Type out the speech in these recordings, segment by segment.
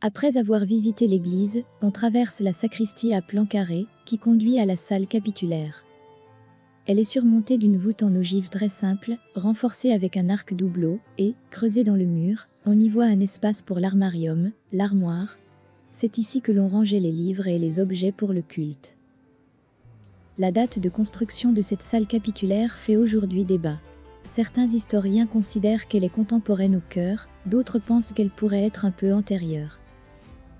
Après avoir visité l'église, on traverse la sacristie à plan carré, qui conduit à la salle capitulaire. Elle est surmontée d'une voûte en ogive très simple, renforcée avec un arc doubleau, et, creusé dans le mur, on y voit un espace pour l'armarium, l'armoire. C'est ici que l'on rangeait les livres et les objets pour le culte. La date de construction de cette salle capitulaire fait aujourd'hui débat. Certains historiens considèrent qu'elle est contemporaine au chœur, d'autres pensent qu'elle pourrait être un peu antérieure.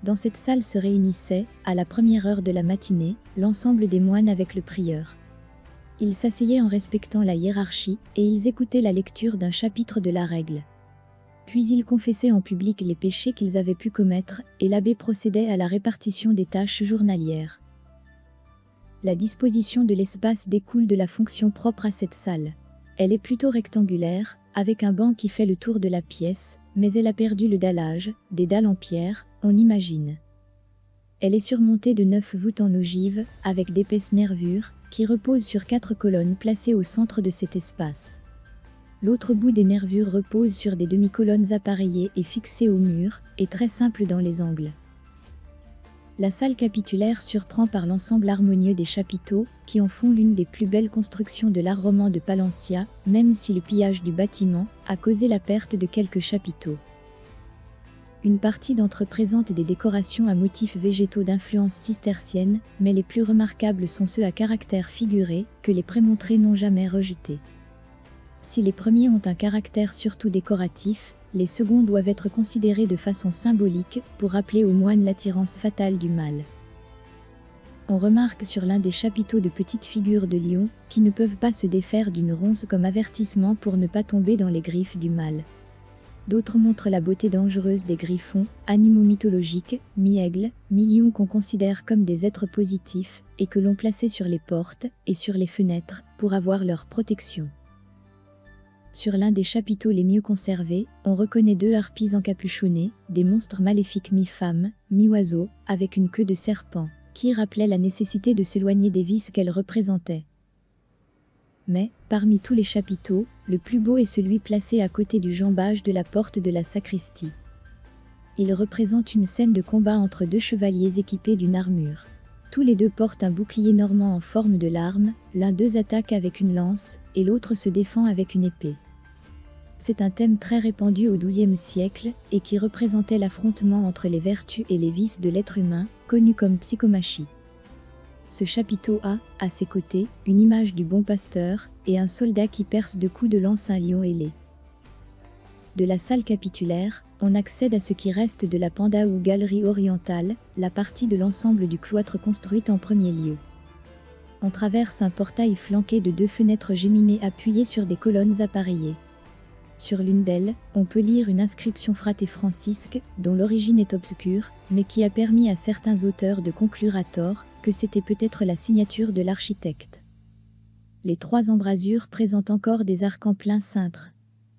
Dans cette salle se réunissait, à la première heure de la matinée, l'ensemble des moines avec le prieur. Ils s'asseyaient en respectant la hiérarchie, et ils écoutaient la lecture d'un chapitre de la règle. Puis ils confessaient en public les péchés qu'ils avaient pu commettre, et l'abbé procédait à la répartition des tâches journalières. La disposition de l'espace découle de la fonction propre à cette salle. Elle est plutôt rectangulaire, avec un banc qui fait le tour de la pièce, mais elle a perdu le dallage, des dalles en pierre, on imagine. Elle est surmontée de 9 voûtes en ogive, avec d'épaisses nervures, qui reposent sur 4 colonnes placées au centre de cet espace. L'autre bout des nervures repose sur des demi-colonnes appareillées et fixées au mur, et très simples dans les angles. La salle capitulaire surprend par l'ensemble harmonieux des chapiteaux, qui en font l'une des plus belles constructions de l'art roman de Palencia, même si le pillage du bâtiment a causé la perte de quelques chapiteaux. Une partie d'entre eux présente des décorations à motifs végétaux d'influence cistercienne, mais les plus remarquables sont ceux à caractère figuré, que les prémontrés n'ont jamais rejetés. Si les premiers ont un caractère surtout décoratif, les seconds doivent être considérés de façon symbolique, pour rappeler aux moines l'attirance fatale du mal. On remarque sur l'un des chapiteaux de petites figures de lions, qui ne peuvent pas se défaire d'une ronce comme avertissement pour ne pas tomber dans les griffes du mal. D'autres montrent la beauté dangereuse des griffons, animaux mythologiques, mi-aigles, mi-lions qu'on considère comme des êtres positifs, et que l'on plaçait sur les portes et sur les fenêtres, pour avoir leur protection. Sur l'un des chapiteaux les mieux conservés, on reconnaît 2 harpies encapuchonnées, des monstres maléfiques mi-femmes, mi-oiseaux, avec une queue de serpent, qui rappelait la nécessité de s'éloigner des vices qu'elles représentaient. Mais, parmi tous les chapiteaux, le plus beau est celui placé à côté du jambage de la porte de la sacristie. Il représente une scène de combat entre 2 chevaliers équipés d'une armure. Tous les 2 portent un bouclier normand en forme de larme, l'un d'eux attaque avec une lance, et l'autre se défend avec une épée. C'est un thème très répandu au XIIe siècle, et qui représentait l'affrontement entre les vertus et les vices de l'être humain, connu comme psychomachie. Ce chapiteau a, à ses côtés, une image du bon pasteur, et un soldat qui perce de coups de lance un lion ailé. De la salle capitulaire, on accède à ce qui reste de la panda ou galerie orientale, la partie de l'ensemble du cloître construite en premier lieu. On traverse un portail flanqué de 2 fenêtres géminées appuyées sur des colonnes appareillées. Sur l'une d'elles, on peut lire une inscription Frate Francisque, dont l'origine est obscure, mais qui a permis à certains auteurs de conclure à tort que c'était peut-être la signature de l'architecte. Les 3 embrasures présentent encore des arcs en plein cintre,